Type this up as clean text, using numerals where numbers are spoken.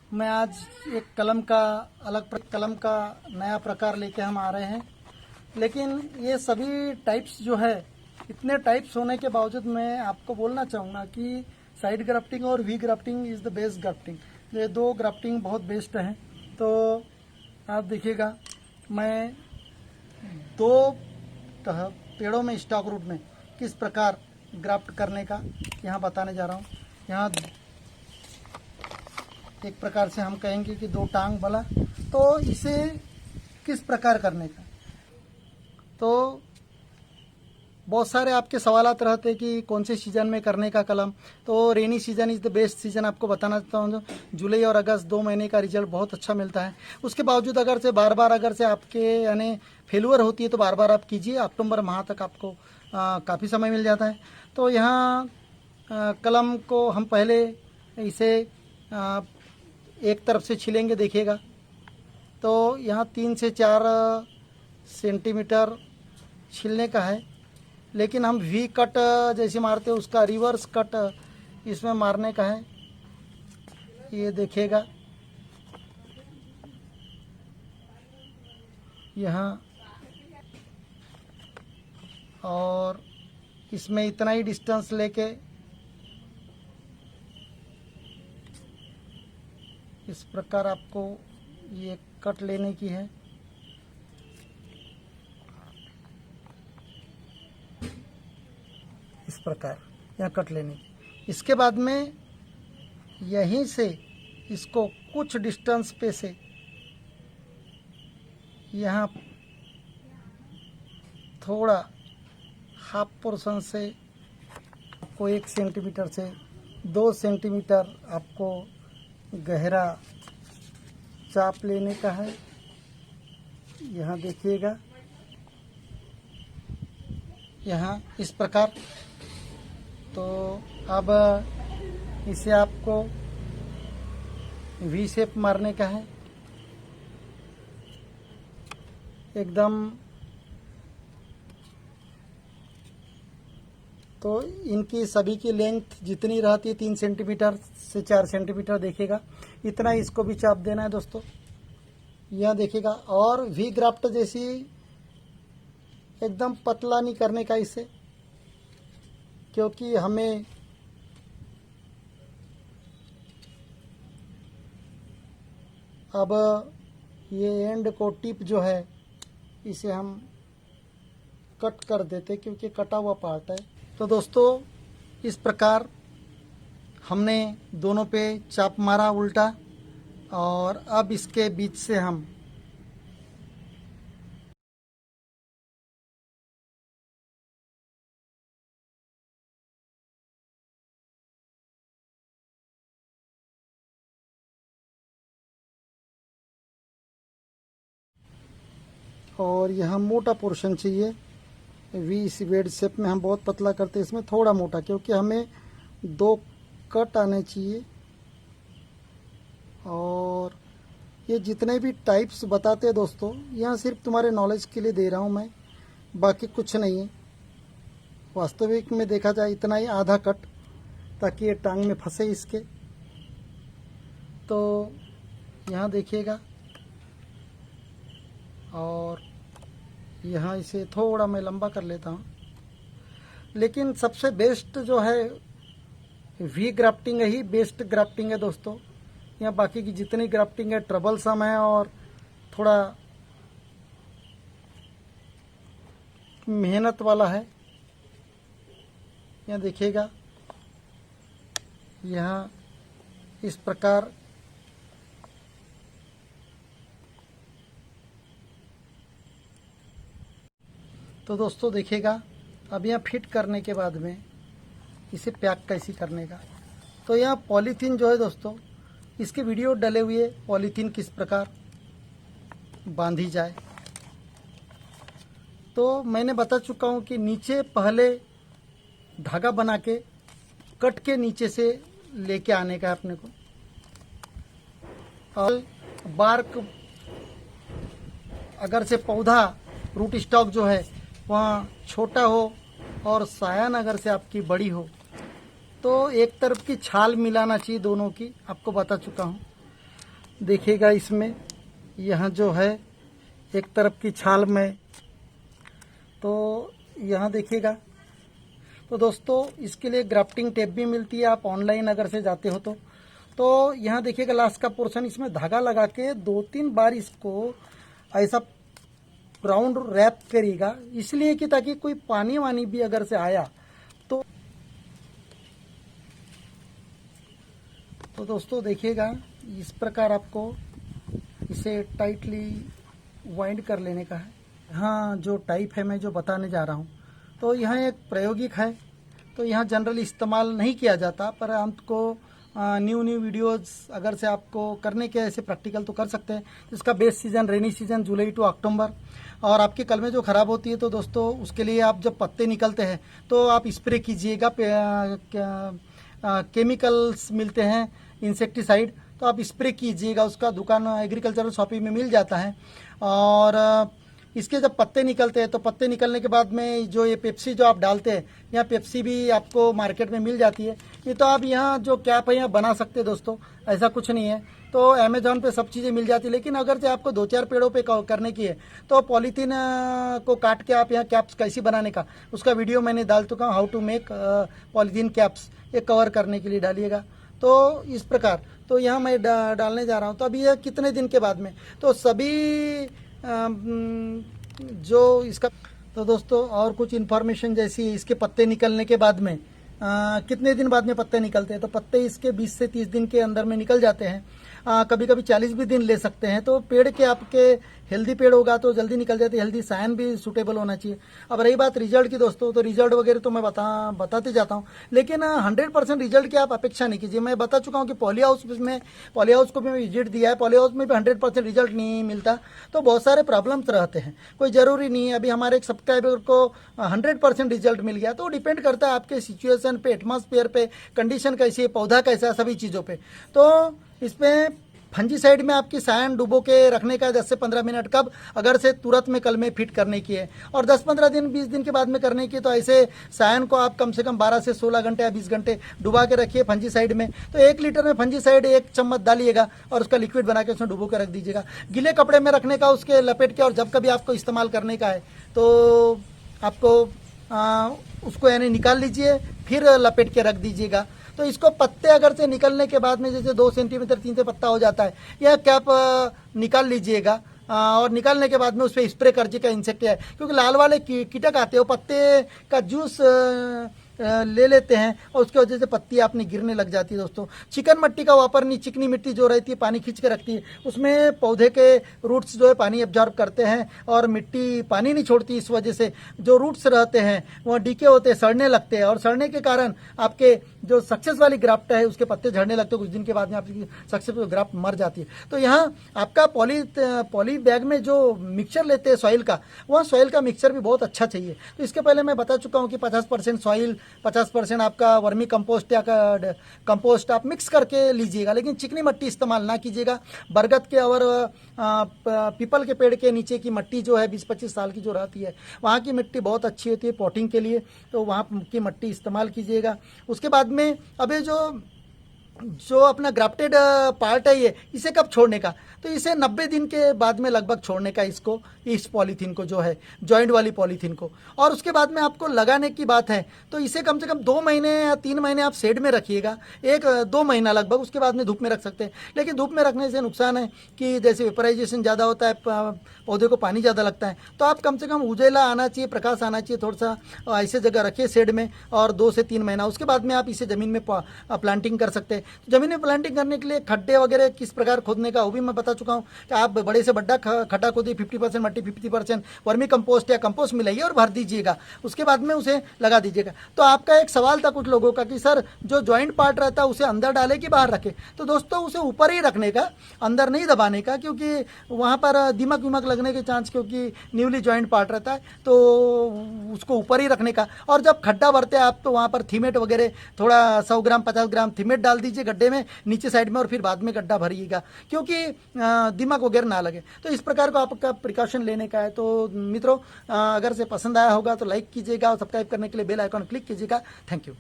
मैं आज एक कलम का नया प्रकार लेके हम आ रहे हैं। लेकिन ये सभी टाइप्स जो है, इतने टाइप्स होने के बावजूद मैं आपको बोलना चाहूँगा कि साइड ग्राफ्टिंग और V grafting is the best grafting. ये दो ग्राफ्टिंग बहुत बेस्ट हैं। तो आप देखिएगा, मैं दो पेड़ों में स्टॉक रूट में किस प्रकार ग्राफ्ट करने का यहाँ बताने जा रहा हूँ। यहाँ एक प्रकार से हम कहेंगे कि दो टांग वाला, तो इसे किस प्रकार करने का। तो बहुत सारे आपके सवालात रहते हैं कि कौन से सीज़न में करने का कलम। तो rainy season is the best season. आपको बताना चाहता हूँ, जुलाई और अगस्त 2 महीने का रिजल्ट बहुत अच्छा मिलता है। उसके बावजूद अगर से बार बार आपके यानी फेलुअर होती है तो बार बार आप कीजिए। अक्टूबर माह तक आपको काफ़ी समय मिल जाता है। तो यहाँ कलम को हम पहले इसे एक तरफ से छिलेंगे, देखिएगा। तो यहाँ 3 से 4 सेंटीमीटर छिलने का है। लेकिन हम वी कट जैसे मारते हैं उसका रिवर्स कट इसमें मारने का है। ये देखिएगा, यहाँ और इसमें इतना ही डिस्टेंस लेके इस प्रकार आपको ये कट लेने की है। इस प्रकार यहाँ कट लेने की। इसके बाद में यहीं से इसको कुछ डिस्टेंस पे से यहाँ थोड़ा हाफ पोर्शन से आपको 1 सेंटीमीटर से 2 सेंटीमीटर आपको गहरा चाप लेने का है। यहाँ देखिएगा, यहाँ इस प्रकार। तो अब इसे आपको वी शेप मारने का है एकदम। तो इनकी सभी की लेंथ जितनी रहती है 3 सेंटीमीटर से 4 सेंटीमीटर, देखिएगा इतना इसको भी चाप देना है दोस्तों। यह देखिएगा, और वी ग्राफ्ट जैसी एकदम पतला नहीं करने का इसे, क्योंकि हमें अब ये एंड को टिप जो है इसे हम कट कर देते, क्योंकि कटा हुआ पार्ट है। तो दोस्तों, इस प्रकार हमने दोनों पे चाप मारा उल्टा, और अब इसके बीच से हम और यहाँ मोटा पोर्शन चाहिए। वी वेड शेप में हम बहुत पतला करते हैं, इसमें थोड़ा मोटा, क्योंकि हमें 2 कट आने चाहिए। और ये जितने भी टाइप्स बताते हैं दोस्तों, यहाँ सिर्फ तुम्हारे नॉलेज के लिए दे रहा हूँ मैं, बाकी कुछ नहीं है। वास्तविक में देखा जाए इतना ही, आधा कट, ताकि ये टांग में फंसे इसके। तो यहाँ देखिएगा, और यहाँ इसे थोड़ा मैं लंबा कर लेता हूँ। लेकिन सबसे बेस्ट जो है वी ग्राफ्टिंग ही बेस्ट ग्राफ्टिंग है दोस्तों। यहाँ बाकी की जितनी ग्राफ्टिंग है ट्रबल सम है और थोड़ा मेहनत वाला है। यहाँ देखिएगा, यहाँ इस प्रकार तो दोस्तों देखिएगा, अब यहाँ फिट करने के बाद में इसे पैक कैसे करने का। तो यहाँ पॉलीथीन जो है दोस्तों, इसके वीडियो डले हुए पॉलीथीन किस प्रकार बांधी जाए। तो मैंने बता चुका हूँ कि नीचे पहले धागा बना के कट के नीचे से लेके आने का अपने को, और बार्क अगर से पौधा रूट स्टॉक जो है वहाँ छोटा हो और सायान अगर से आपकी बड़ी हो, तो एक तरफ की छाल मिलाना चाहिए दोनों की, आपको बता चुका हूँ। देखिएगा इसमें यहाँ जो है एक तरफ की छाल में, तो यहाँ देखिएगा। तो दोस्तों इसके लिए ग्राफ्टिंग टेप भी मिलती है, आप ऑनलाइन अगर से जाते हो तो यहाँ देखिएगा लास्ट का पोर्शन, इसमें धागा लगा के 2-3 बार इसको ऐसा राउंड रैप करिएगा, इसलिए कि ताकि कोई पानी वानी भी अगर से आया तो दोस्तों देखिएगा इस प्रकार आपको इसे टाइटली वाइंड कर लेने का है। हाँ, जो टाइप है मैं जो बताने जा रहा हूँ, तो यहाँ एक प्रायोगिक है, तो यहाँ जनरली इस्तेमाल नहीं किया जाता, पर आपको न्यू वीडियोस अगर से आपको करने के ऐसे प्रैक्टिकल तो कर सकते हैं। तो इसका best season rainy season July to October. और आपकी कलमें जो ख़राब होती है तो दोस्तों उसके लिए आप जब पत्ते निकलते हैं तो आप स्प्रे कीजिएगा, केमिकल्स मिलते हैं इंसेक्टिसाइड, तो आप स्प्रे कीजिएगा, उसका दुकान एग्रीकल्चरल शॉपिंग में मिल जाता है। और इसके जब पत्ते निकलते हैं तो पत्ते निकलने के बाद में जो ये पेप्सी जो आप डालते हैं, यहाँ पेप्सी भी आपको मार्केट में मिल जाती है। ये तो आप यहाँ जो कैप है यहाँ बना सकते हैं दोस्तों, ऐसा कुछ नहीं है। तो अमेजोन पे सब चीज़ें मिल जाती है, लेकिन अगर से आपको 2-4 पेड़ों पे करने की है तो पॉलीथीन को काट के आप यहाँ कैप्स कैसी बनाने का उसका वीडियो मैंने डाल चुका हूँ, how to make polythene caps, ये कवर करने के लिए डालिएगा। तो इस प्रकार तो यहाँ मैं डालने जा रहा हूँ। तो अभी यह कितने दिन के बाद में, तो सभी जो इसका, तो दोस्तों और कुछ इन्फॉर्मेशन जैसी इसके पत्ते निकलने के बाद में कितने दिन बाद में पत्ते निकलते हैं, तो पत्ते इसके 20 से 30 दिन के अंदर में निकल जाते हैं। कभी कभी 40 भी दिन ले सकते हैं। तो पेड़ के आपके हेल्दी पेड़ होगा तो जल्दी निकल जाती है, हेल्दी साइन भी सूटेबल होना चाहिए। अब रही बात रिजल्ट की दोस्तों, तो रिजल्ट वगैरह तो मैं बताते जाता हूँ, लेकिन 100% रिजल्ट की आप अपेक्षा नहीं कीजिए। मैं बता चुका हूँ कि पॉली हाउस को भी मैं विजिट दिया है, पॉली हाउस में भी 100% रिजल्ट नहीं मिलता, तो बहुत सारे प्रॉब्लम्स रहते हैं। कोई ज़रूरी नहीं है अभी हमारे एक सब्सक्राइबर को 100% रिजल्ट मिल गया, तो डिपेंड करता है आपके सिचुएशन पे, एटमॉस्फेयर पे, कंडीशन कैसी है, पौधा कैसा है, सभी चीज़ों पे। तो इसमें फंजीसाइड में आपकी सायन डुबो के रखने का 10 से 15 मिनट, कब अगर से तुरंत में कलमें फिट करने की है, और 10-15 दिन 20 दिन के बाद में करने की, तो ऐसे सायन को आप कम से कम 12 से 16 घंटे या 20 घंटे डुबा के रखिए फंजीसाइड में। तो 1 लीटर में फंजीसाइड 1 चम्मच डालिएगा और उसका लिक्विड बना के उसमें डुबो के रख दीजिएगा। गीले कपड़े में रखने का, उसके लपेट के, और जब कभी आपको इस्तेमाल करने का है तो आपको उसको यानी निकाल लीजिए, फिर लपेट के रख दीजिएगा। तो इसको पत्ते अगर से निकलने के बाद में जैसे 2 सेंटीमीटर 3 से पत्ता हो जाता है, यह कैप निकाल लीजिएगा और निकालने के बाद में उस पर स्प्रे कर दीजिएगा इंसेक्ट है, क्योंकि लाल वाले कीटक आते हो पत्ते का जूस ले लेते हैं और उसकी वजह से पत्ती आपने गिरने लग जाती है। दोस्तों चिकन मिट्टी का वापरनी, चिकनी मिट्टी जो रहती है पानी खींच के रखती है, उसमें पौधे के रूट्स जो है पानी एब्जॉर्ब करते हैं और मिट्टी पानी नहीं छोड़ती, इस वजह से जो रूट्स रहते हैं वो डीके होते हैं, सड़ने लगते हैं, और सड़ने के कारण आपके जो सक्सेस वाली ग्राफ्ट है उसके पत्ते झड़ने लगते हैं, कुछ दिन के बाद में आपकी सक्सेसफुल ग्राफ्ट मर जाती है। तो यहाँ आपका पॉली बैग में जो मिक्सचर लेते हैं सॉइल का, वह सॉइल का मिक्सचर भी बहुत अच्छा चाहिए। तो इसके पहले मैं बता चुका हूँ कि 50% सॉइल, 50% आपका वर्मी कंपोस्ट या कंपोस्ट आप मिक्स करके लीजिएगा, लेकिन चिकनी मिट्टी इस्तेमाल ना कीजिएगा। बरगद के और पीपल के पेड़ के नीचे की मिट्टी जो है 20-25 साल की जो रहती है, वहाँ की मिट्टी बहुत अच्छी होती है पॉटिंग के लिए, तो वहाँ की मिट्टी इस्तेमाल कीजिएगा। उसके बाद में अभी जो अपना ग्राफ्टेड पार्ट है ये, इसे कब छोड़ने का, तो इसे 90 दिन के बाद में लगभग छोड़ने का, इसको, इस पॉलीथीन को जो है जॉइंट वाली पॉलीथीन को। और उसके बाद में आपको लगाने की बात है तो इसे कम से कम 2 महीने या 3 महीने आप शेड में रखिएगा, 1-2 महीना लगभग, उसके बाद में धूप में रख सकते हैं। लेकिन धूप में रखने से नुकसान है कि जैसे वेपराइजेशन ज़्यादा होता है, पौधे को पानी ज़्यादा लगता है, तो आप कम से कम उजेला आना चाहिए, प्रकाश आना चाहिए, थोड़ा सा ऐसे जगह रखिए शेड में, और 2 से 3 महीना, उसके बाद में आप इसे ज़मीन में प्लांटिंग कर सकते हैं। ज़मीन में प्लांटिंग करने के लिए खड्डे वगैरह किस प्रकार खोदने का वो भी मैं बता चुका हूँ कि आप बड़े से बड़ा खड्डा खोदिए, 50% मट्टी, 50% वर्मी कंपोस्ट या कंपोस्ट मिलाइए और भर दीजिएगा, उसके बाद में उसे लगा दीजिएगा। तो आपका एक सवाल था कुछ लोगों का कि सर जो जॉइंट पार्ट रहता है उसे अंदर डाले कि बाहर रखे, तो दोस्तों उसे ऊपर ही रखने का, अंदर नहीं दबाने का, क्योंकि वहाँ पर दिमक विमक लगने के चांस, क्योंकि न्यूली जॉइंट पार्ट रहता है, तो उसको ऊपर ही रखने का। और जब खड्डा भरते हैं आप तो वहाँ पर थीमेट वगैरह थोड़ा 100 ग्राम 50 ग्राम थीमेट डाल दीजिए गड्ढे में नीचे साइड में, और फिर बाद में गड्ढा भरिएगा, क्योंकि दिमक वगैरह ना लगे। तो इस प्रकार को आपका प्रिकॉशन लेने का है। तो मित्रों अगर से पसंद आया होगा तो लाइक कीजिएगा और सब्सक्राइब करने के लिए बेल आइकॉन क्लिक कीजिएगा। Thank you.